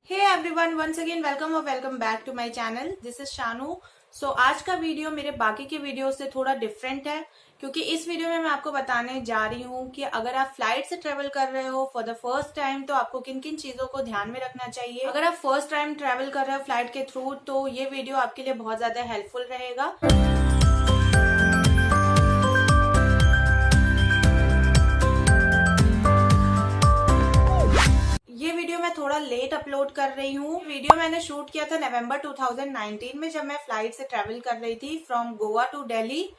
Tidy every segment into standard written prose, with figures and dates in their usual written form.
हे everyone, once again welcome और welcome back to my channel. This is Shanu. So आज का video मेरे बाकी के वीडियो से थोड़ा डिफरेंट है क्योंकि इस वीडियो में मैं आपको बताने जा रही हूँ कि अगर आप फ्लाइट से ट्रेवल कर रहे हो फॉर द फर्स्ट टाइम तो आपको किन किन चीजों को ध्यान में रखना चाहिए। अगर आप फर्स्ट टाइम ट्रेवल कर रहे हो फ्लाइट के थ्रू तो ये वीडियो आपके लिए बहुत ज्यादा हेल्पफुल रहेगा। ये वीडियो मैं थोड़ा लेट अपलोड कर रही हूँ। वीडियो मैंने शूट किया था नवंबर 2019 में जब मैं फ्लाइट से ट्रेवल कर रही थी फ्रॉम गोवा टू दिल्ली,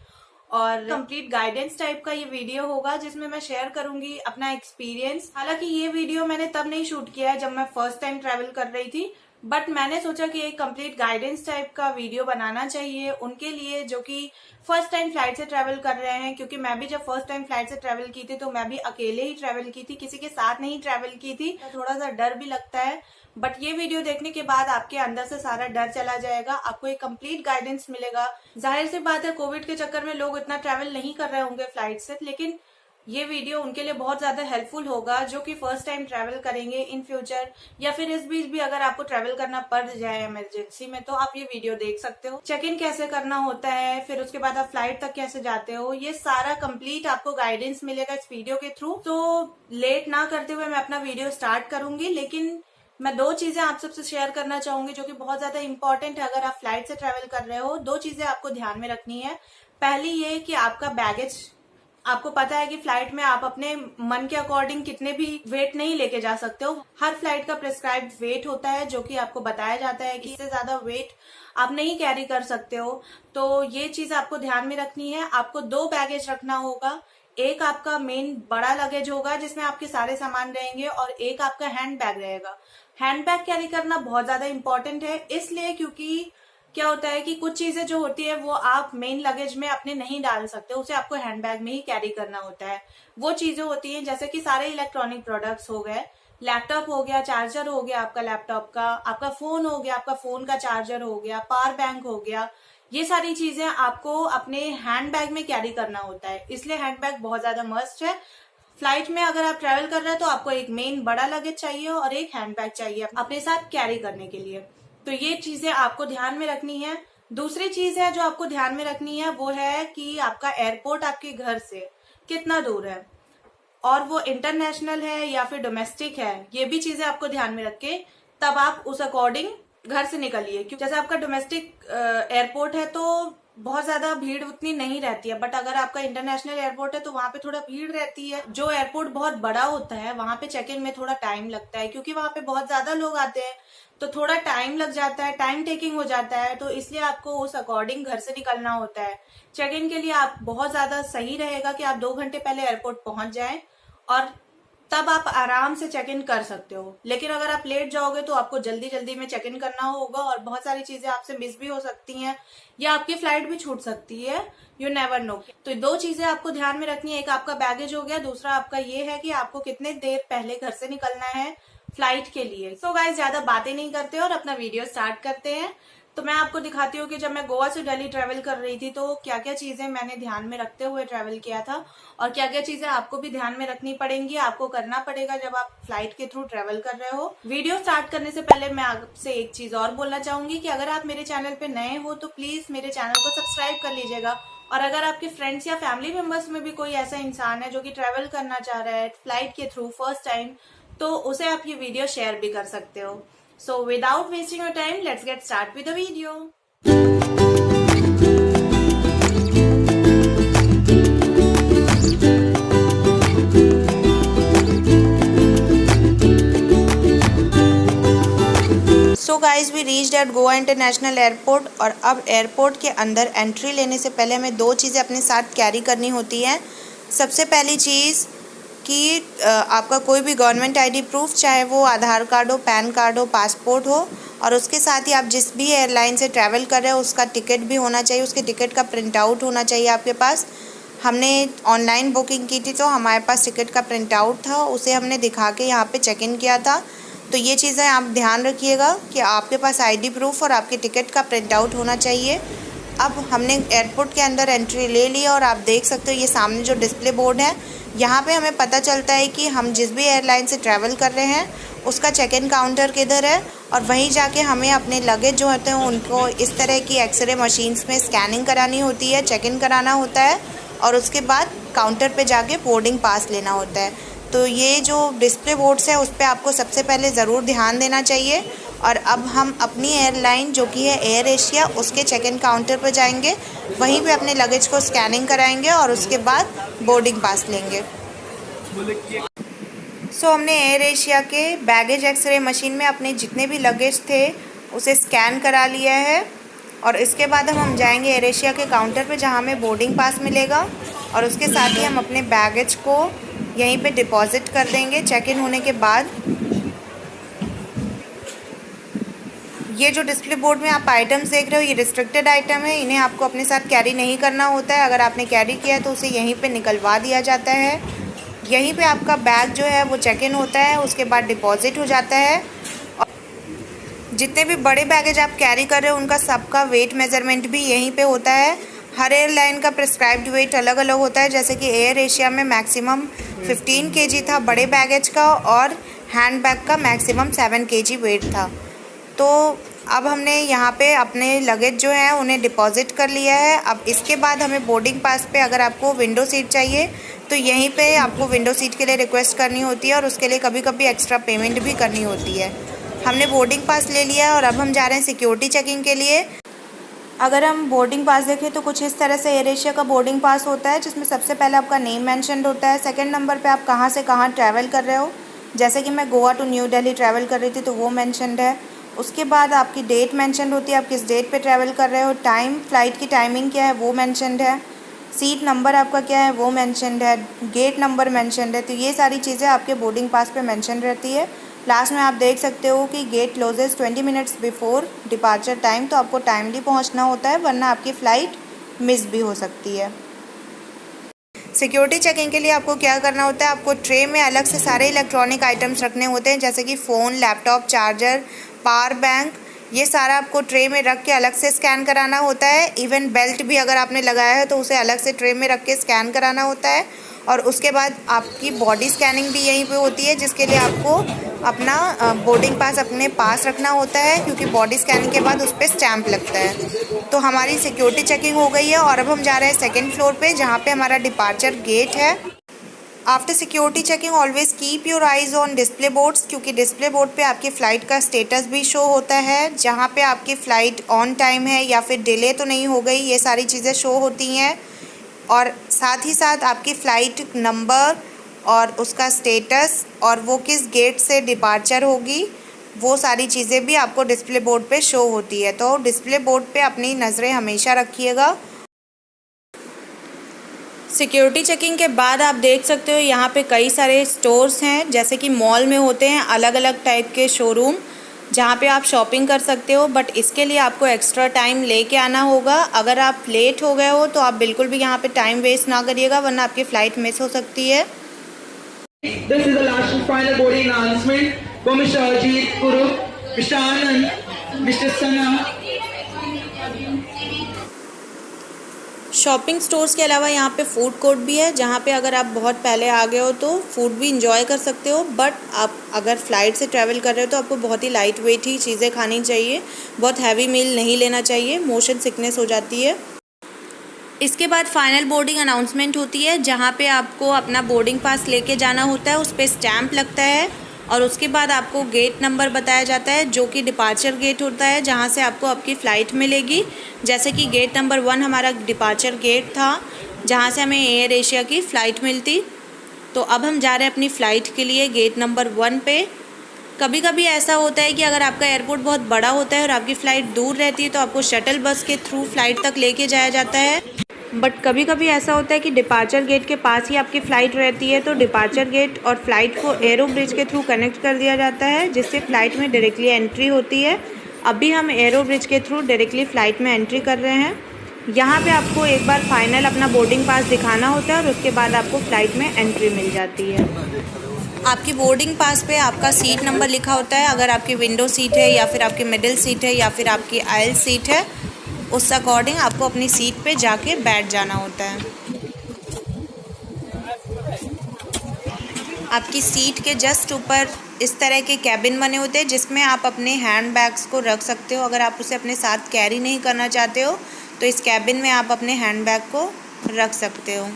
और कंप्लीट गाइडेंस टाइप का ये वीडियो होगा जिसमें मैं शेयर करूंगी अपना एक्सपीरियंस। हालांकि ये वीडियो मैंने तब नहीं शूट किया है जब मैं फर्स्ट टाइम ट्रेवल कर रही थी, बट मैंने सोचा कि एक कंप्लीट गाइडेंस टाइप का वीडियो बनाना चाहिए उनके लिए जो कि फर्स्ट टाइम फ्लाइट से ट्रेवल कर रहे हैं। क्योंकि मैं भी जब फर्स्ट टाइम फ्लाइट से ट्रेवल की थी तो मैं भी अकेले ही ट्रेवल की थी, किसी के साथ नहीं ट्रेवल की थी। थोड़ा सा डर भी लगता है, बट ये वीडियो देखने के बाद आपके अंदर से सारा डर चला जाएगा, आपको एक कंप्लीट गाइडेंस मिलेगा। जाहिर सी बात है कोविड के चक्कर में लोग इतना ट्रेवल नहीं कर रहे होंगे फ्लाइट से, लेकिन ये वीडियो उनके लिए बहुत ज्यादा हेल्पफुल होगा जो कि फर्स्ट टाइम ट्रैवल करेंगे इन फ्यूचर, या फिर इस बीच भी अगर आपको ट्रैवल करना पड़ जाए इमरजेंसी में तो आप ये वीडियो देख सकते हो। चेक इन कैसे करना होता है, फिर उसके बाद आप फ्लाइट तक कैसे जाते हो, ये सारा कंप्लीट आपको गाइडेंस मिलेगा इस वीडियो के थ्रू। तो लेट ना करते हुए मैं अपना वीडियो स्टार्ट करूंगी, लेकिन मैं दो चीजें आप सबसे शेयर करना चाहूंगी जो कि बहुत ज्यादा इंपॉर्टेंट है। अगर आप फ्लाइट से ट्रैवल कर रहे हो दो चीजें आपको ध्यान में रखनी है। पहली ये कि आपका बैगेज, आपको पता है कि फ्लाइट में आप अपने मन के अकॉर्डिंग कितने भी वेट नहीं लेके जा सकते हो। हर फ्लाइट का प्रिस्क्राइब्ड वेट होता है जो कि आपको बताया जाता है कि इससे ज्यादा वेट आप नहीं कैरी कर सकते हो। तो ये चीज आपको ध्यान में रखनी है। आपको दो बैगेज रखना होगा, एक आपका मेन बड़ा लगेज होगा जिसमें आपके सारे सामान रहेंगे और एक आपका हैंड बैग रहेगा। हैंड बैग कैरी करना बहुत ज्यादा इंपॉर्टेंट है, इसलिए क्योंकि क्या होता है कि कुछ चीजें जो होती है वो आप मेन लगेज में अपने नहीं डाल सकते, उसे आपको हैंडबैग में ही कैरी करना होता है। वो चीजें होती हैं जैसे कि सारे इलेक्ट्रॉनिक प्रोडक्ट्स हो गए, लैपटॉप हो गया, चार्जर हो गया आपका लैपटॉप का, आपका फोन हो गया, आपका फोन का चार्जर हो गया, पावर बैंक हो गया। ये सारी चीजें आपको अपने हैंडबैग में कैरी करना होता है, इसलिए हैंडबैग बहुत ज्यादा मस्ट है। फ्लाइट में अगर आप ट्रेवल कर रहे हैं तो आपको एक मेन बड़ा लगेज चाहिए और एक हैंडबैग चाहिए अपने साथ कैरी करने के लिए। तो ये चीजें आपको ध्यान में रखनी है। दूसरी चीज है जो आपको ध्यान में रखनी है वो है कि आपका एयरपोर्ट आपके घर से कितना दूर है और वो इंटरनेशनल है या फिर डोमेस्टिक है, ये भी चीजें आपको ध्यान में रख के तब आप उस अकॉर्डिंग घर से निकलिए। क्योंकि जैसे आपका डोमेस्टिक एयरपोर्ट है तो बहुत ज्यादा भीड़ उतनी नहीं रहती है, बट अगर आपका इंटरनेशनल एयरपोर्ट है तो वहां पे थोड़ा भीड़ रहती है। जो एयरपोर्ट बहुत बड़ा होता है वहां पे चेक इन में थोड़ा टाइम लगता है क्योंकि वहां पे बहुत ज्यादा लोग आते हैं, तो थोड़ा टाइम लग जाता है, टाइम टेकिंग हो जाता है। तो इसलिए आपको उस अकॉर्डिंग घर से निकलना होता है। चेक इन के लिए आप बहुत ज्यादा सही रहेगा कि आप 2 घंटे पहले एयरपोर्ट पहुंच जाएं और तब आप आराम से चेक इन कर सकते हो। लेकिन अगर आप लेट जाओगे तो आपको जल्दी जल्दी में चेक इन करना होगा और बहुत सारी चीजें आपसे मिस भी हो सकती हैं या आपकी फ्लाइट भी छूट सकती है, यू नेवर नो। तो दो चीजें आपको ध्यान में रखनी है, एक आपका बैगेज हो गया, दूसरा आपका ये है कि आपको कितने देर पहले घर से निकलना है फ्लाइट के लिए। सो गाइस ज्यादा बातें नहीं करते और अपना वीडियो स्टार्ट करते हैं। तो मैं आपको दिखाती हूँ कि जब मैं गोवा से दिल्ली ट्रेवल कर रही थी तो क्या क्या चीजें मैंने ध्यान में रखते हुए ट्रेवल किया था और क्या क्या चीजें आपको भी ध्यान में रखनी पड़ेंगी, आपको करना पड़ेगा जब आप फ्लाइट के थ्रू ट्रेवल कर रहे हो। वीडियो स्टार्ट करने से पहले मैं आपसे एक चीज और बोलना चाहूंगी कि अगर आप मेरे चैनल पे नए हो तो प्लीज मेरे चैनल को सब्सक्राइब कर लीजिएगा। और अगर आपके फ्रेंड्स या फैमिली मेंबर्स में भी कोई ऐसा इंसान है जो कि ट्रेवल करना चाह रहा है फ्लाइट के थ्रू फर्स्ट टाइम, तो उसे आप ये वीडियो शेयर भी कर सकते हो। So without wasting your time, let's get started with the video. So guys, we reached at Goa International Airport और अब एयरपोर्ट के अंदर एंट्री लेने से पहले हमें दो चीज़ें अपने साथ कैरी करनी होती हैं। सबसे पहली चीज़ कि आपका कोई भी गवर्नमेंट आईडी प्रूफ, चाहे वो आधार कार्ड हो, पैन कार्ड हो, पासपोर्ट हो, और उसके साथ ही आप जिस भी एयरलाइन से ट्रैवल कर रहे हो उसका टिकट भी होना चाहिए, उसके टिकट का प्रिंट आउट होना चाहिए आपके पास। हमने ऑनलाइन बुकिंग की थी तो हमारे पास टिकट का प्रिंट आउट था, उसे हमने दिखा के यहाँ पे चेक इन किया था। तो ये चीज़ें आप ध्यान रखिएगा कि आपके पास आईडी प्रूफ और आपके टिकट का प्रिंट आउट होना चाहिए। अब हमने एयरपोर्ट के अंदर एंट्री ले ली और आप देख सकते हो ये सामने जो डिस्प्ले बोर्ड है यहाँ पे हमें पता चलता है कि हम जिस भी एयरलाइन से ट्रैवल कर रहे हैं उसका चेक इन काउंटर किधर है, और वहीं जाके हमें अपने लगेज जो होते हैं उनको इस तरह की एक्सरे मशीन्स में स्कैनिंग करानी होती है, चेक इन कराना होता है, और उसके बाद काउंटर पे जाके बोर्डिंग पास लेना होता है। तो ये जो डिस्प्ले बोर्ड्स है उस पर आपको सबसे पहले ज़रूर ध्यान देना चाहिए। और अब हम अपनी एयरलाइन जो कि है एयर एशिया, उसके चेक इन काउंटर पर जाएंगे, वहीं पे अपने लगेज को स्कैनिंग कराएंगे और उसके बाद बोर्डिंग पास लेंगे। सो हमने एयर एशिया के बैगेज एक्सरे मशीन में अपने जितने भी लगेज थे उसे स्कैन करा लिया है, और इसके बाद हम जाएंगे एयर एशिया के काउंटर पे जहाँ हमें बोर्डिंग पास मिलेगा, और उसके साथ ही हम अपने बैगेज को यहीं पे डिपॉजिट कर देंगे चेक इन होने के बाद। ये जो डिस्प्ले बोर्ड में आप आइटम्स देख रहे हो ये रिस्ट्रिक्टेड आइटम है, इन्हें आपको अपने साथ कैरी नहीं करना होता है। अगर आपने कैरी किया तो उसे यहीं पे निकलवा दिया जाता है। यहीं पे आपका बैग जो है वो चेक इन होता है, उसके बाद डिपॉजिट हो जाता है। और जितने भी बड़े बैगेज आप कैरी कर रहे हो उनका सबका वेट मेजरमेंट भी यहीं पे होता है। हर एयरलाइन का प्रिस्क्राइब्ड वेट अलग अलग होता है, जैसे कि एयर एशिया में मैक्सिमम 15 kg था बड़े बैगेज का, और हैंड बैग का मैक्सिमम 7 kg वेट था। तो अब हमने यहाँ पे अपने लगेज जो है उन्हें डिपॉजिट कर लिया है। अब इसके बाद हमें बोर्डिंग पास पे अगर आपको विंडो सीट चाहिए तो यहीं पे आपको विंडो सीट के लिए रिक्वेस्ट करनी होती है, और उसके लिए कभी कभी एक्स्ट्रा पेमेंट भी करनी होती है। हमने बोर्डिंग पास ले लिया है और अब हम जा रहे हैं सिक्योरिटी चेकिंग के लिए। अगर हम बोर्डिंग पास देखें तो कुछ इस तरह से एयर एशिया का बोर्डिंग पास होता है, जिसमें सबसे पहले आपका नेम मेंशन्ड होता है। सेकंड नंबर पे आप कहाँ से कहाँ ट्रैवल कर रहे हो, जैसे कि मैं Goa to New Delhi travel कर रही थी तो वो मेंशन्ड है। उसके बाद आपकी डेट मेंशन्ड होती है, आप किस डेट पे ट्रैवल कर रहे हो। टाइम, फ्लाइट की टाइमिंग क्या है वो मेंशन्ड है। सीट नंबर आपका क्या है वो मेंशन्ड है। गेट नंबर मेंशन्ड है। तो ये सारी चीज़ें आपके बोर्डिंग पास पे मेंशन रहती है। लास्ट में आप देख सकते हो कि gate closes 20 minutes before departure time, तो आपको टाइमली पहुंचना होता है, वरना आपकी फ़्लाइट मिस भी हो सकती है। सिक्योरिटी चेकिंग के लिए आपको क्या करना होता है, आपको ट्रे में अलग से सारे इलेक्ट्रॉनिक आइटम्स रखने होते हैं, जैसे कि phone, laptop, charger, power bank, ये सारा आपको ट्रे में रख के अलग से स्कैन कराना होता है। इवन बेल्ट भी अगर आपने लगाया है तो उसे अलग से ट्रे में रख के स्कैन कराना होता है। और उसके बाद आपकी बॉडी स्कैनिंग भी यहीं पे होती है, जिसके लिए आपको अपना बोर्डिंग पास अपने पास रखना होता है, क्योंकि बॉडी स्कैनिंग के बाद उस पर स्टैम्प लगता है। तो हमारी सिक्योरिटी चेकिंग हो गई है और अब हम जा रहे हैं सेकेंड फ्लोर पे, जहाँ पे हमारा डिपार्चर गेट है। After security checking always keep your eyes on display boards, क्योंकि डिस्प्ले बोर्ड पे आपकी फ़्लाइट का स्टेटस भी शो होता है, जहाँ पे आपकी फ़्लाइट ऑन टाइम है या फिर डिले तो नहीं हो गई, ये सारी चीज़ें शो होती हैं। और साथ ही साथ आपकी फ़्लाइट नंबर और उसका स्टेटस और वो किस गेट से डिपार्चर होगी, वो सारी चीज़ें भी आपको डिस्प्ले बोर्ड पे शो होती है। तो डिस्प्ले बोर्ड पे अपनी नज़रें हमेशा रखिएगा। सिक्योरिटी चेकिंग के बाद आप देख सकते हो यहाँ पे कई सारे स्टोर्स हैं, जैसे कि मॉल में होते हैं अलग अलग टाइप के शोरूम, जहाँ पे आप शॉपिंग कर सकते हो। बट इसके लिए आपको एक्स्ट्रा टाइम लेके आना होगा। अगर आप लेट हो गए हो तो आप बिल्कुल भी यहाँ पे टाइम वेस्ट ना करिएगा, वरना आपकी फ़्लाइट मिस हो सकती है। This is the last and final boarding announcement for Mr. Ajit Kurup, Mr. Anand, Mr. Sana. Shopping stores के अलावा यहाँ पे फूड कोर्ट भी है, जहाँ पे अगर आप बहुत पहले आ गए हो तो फूड भी इंजॉय कर सकते हो। बट आप अगर फ़्लाइट से ट्रैवल कर रहे हो तो आपको बहुत ही लाइट वेट ही चीज़ें खानी चाहिए, बहुत हैवी मील नहीं लेना चाहिए, मोशन सिकनेस हो जाती है। इसके बाद फाइनल बोर्डिंग अनाउंसमेंट होती है, जहाँ पे आपको अपना बोर्डिंग पास लेके जाना होता है, उस पर स्टैम्प लगता है, और उसके बाद आपको गेट नंबर बताया जाता है, जो कि डिपार्चर गेट होता है, जहाँ से आपको आपकी फ़्लाइट मिलेगी। जैसे कि गेट नंबर 1 हमारा डिपार्चर गेट था, जहाँ से हमें एयर एशिया की फ़्लाइट मिलती। तो अब हम जा रहे हैं अपनी फ़्लाइट के लिए गेट नंबर 1 पे। कभी कभी ऐसा होता है कि अगर आपका एयरपोर्ट बहुत बड़ा होता है और आपकी फ़्लाइट दूर रहती है तो आपको शटल बस के थ्रू फ़्लाइट तक लेके जाया जाता है। बट कभी कभी ऐसा होता है कि डिपार्चर गेट के पास ही आपकी फ़्लाइट रहती है, तो डिपार्चर गेट और फ़्लाइट को एरो ब्रिज के थ्रू कनेक्ट कर दिया जाता है, जिससे फ़्लाइट में डायरेक्टली एंट्री होती है। अभी हम एरो ब्रिज के थ्रू डायरेक्टली फ़्लाइट में एंट्री कर रहे हैं। यहाँ पे आपको एक बार फाइनल अपना बोर्डिंग पास दिखाना होता है और उसके बाद आपको फ़्लाइट में एंट्री मिल जाती है। आपकी बोर्डिंग पास पे आपका सीट नंबर लिखा होता है। अगर आपकी विंडो सीट है या फिर आपकी मिडिल सीट है या फिर आपकी आयल सीट है, उस अकॉर्डिंग आपको अपनी सीट पे जाके बैठ जाना होता है। आपकी सीट के जस्ट ऊपर इस तरह के कैबिन बने होते हैं जिसमें आप अपने हैंड बैग्स को रख सकते हो। अगर आप उसे अपने साथ कैरी नहीं करना चाहते हो तो इस कैबिन में आप अपने हैंड बैग को रख सकते हो।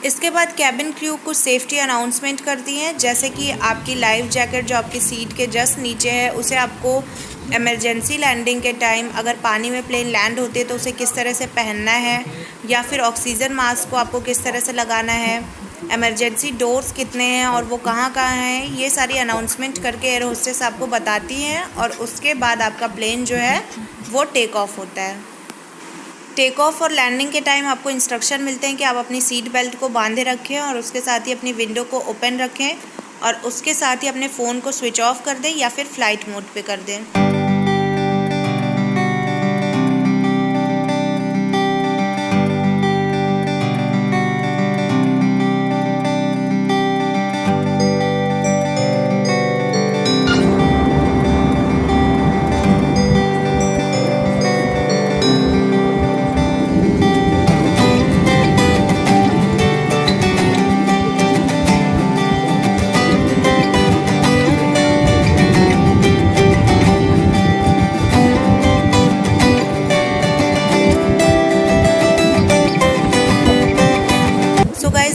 इसके बाद कैबिन क्रू कुछ सेफ्टी अनाउंसमेंट करती हैं, जैसे कि आपकी लाइफ जैकेट जो आपकी सीट के जस्ट नीचे है उसे आपको इमरजेंसी लैंडिंग के टाइम अगर पानी में प्लेन लैंड होती है तो उसे किस तरह से पहनना है, या फिर ऑक्सीजन मास्क को आपको किस तरह से लगाना है, इमरजेंसी डोर्स कितने हैं और वो कहाँ कहाँ हैं, ये सारी अनाउंसमेंट करके एयर होस्टेस आपको बताती हैं। और उसके बाद आपका प्लेन जो है वो टेक ऑफ होता है। टेक ऑफ और लैंडिंग के टाइम आपको इंस्ट्रक्शन मिलते हैं कि आप अपनी सीट बेल्ट को बांधे रखें और उसके साथ ही अपनी विंडो को ओपन रखें और उसके साथ ही अपने फ़ोन को स्विच ऑफ कर दें या फिर फ़्लाइट मोड पे कर दें।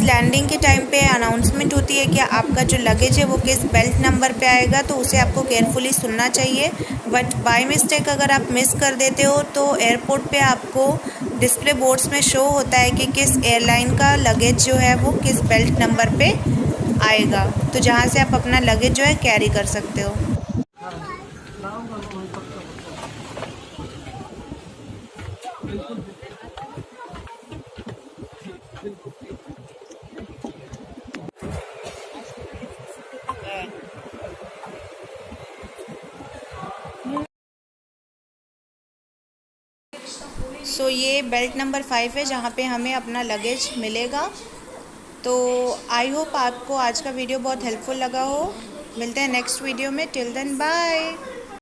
लैंडिंग के टाइम पे अनाउंसमेंट होती है कि आपका जो लगेज है वो किस बेल्ट नंबर पे आएगा, तो उसे आपको केयरफुली सुनना चाहिए। बट बाय मिस्टेक अगर आप मिस कर देते हो तो एयरपोर्ट पे आपको डिस्प्ले बोर्ड्स में शो होता है कि किस एयरलाइन का लगेज जो है वो किस बेल्ट नंबर पे आएगा, तो जहाँ से आप अपना लगेज जो है कैरी कर सकते हो। सो ये बेल्ट नंबर 5 है जहाँ पे हमें अपना लगेज मिलेगा। तो आई होप आपको आज का वीडियो बहुत हेल्पफुल लगा हो। मिलते हैं नेक्स्ट वीडियो में। Till then bye.